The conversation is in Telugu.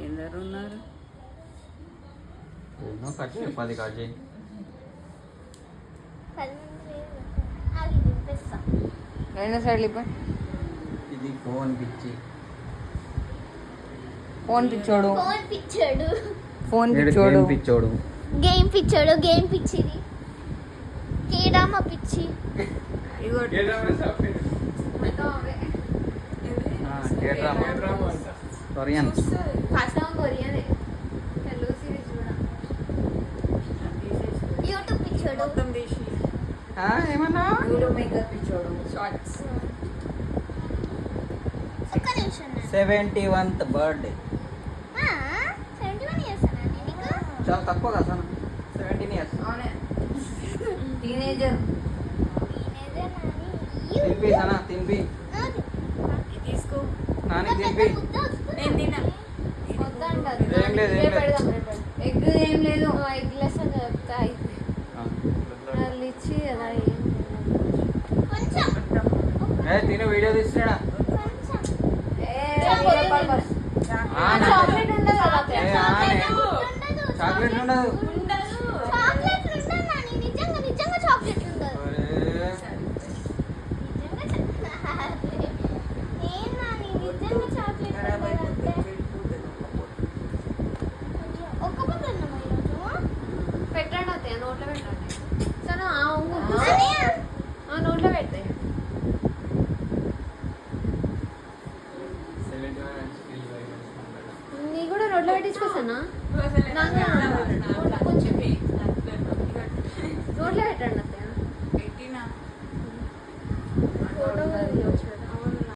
ఎందరు ఉన్నారు? కట్ చేయి, 10 కట్ చేయి. రెండు సైడ్లు ఇప్ప. ఇది ఫోన్ పిచ్చి. ఫోన్ పిచ్చోడు. ఫోన్ పిచ్చోడు. ఫోన్ పిచ్చోడు. పిచ్చోడు. గేమ్ పిచ్చోడు. గేమ్ పిచ్చిది. కేడామా పిచ్చి. కొరియన్. యూట్యూబ్ పిచ్చోడు. ఏమన్నా యూట్యూబ్ మేకర్ పిచ్చోడు. షార్ట్స్. ఒక్క నిమిషం. 71th birthday. 71 ఇయర్స్ అన్నా నీకు? చాలా తక్కువ కదా 17 ఇయర్స్. అవునే. టీనేజర్. తినిపి సనా, తినిపి. తీసుకో. నాని తినిపి. నేను తిన్నా. ఏం లేదు, ఏం లేదు. ఎగ్ ఏం లేదు. ఎగ్లెస్ అని చెప్తా వాళ్ళు ఇచ్చి కదా కొంచెం తిను, వీడియో తీస్తున్నాడా? చాక్లెట్ ఉండదు కదా చాక్లెట్ ఉండదు. చాక్లెట్ ఉండదు నాని, నిజంగా నిజంగా చాక్లెట్ ఉండదు. ఏం నాని నిజంగా చాక్లెట్ ఉండదు అంటే ఒక్క పొద్దు ఉన్నామా ఈరోజు? పెట్టండి అత్తయ్య, నోట్లో పెట్టండి. సరే నోట్లో పెడతాయి. నీ కూడా నోట్లో పెట్టించుకొస్తానా? కొంచెం నోట్లో పెట్టండి అత్తయ్య. ఫోటో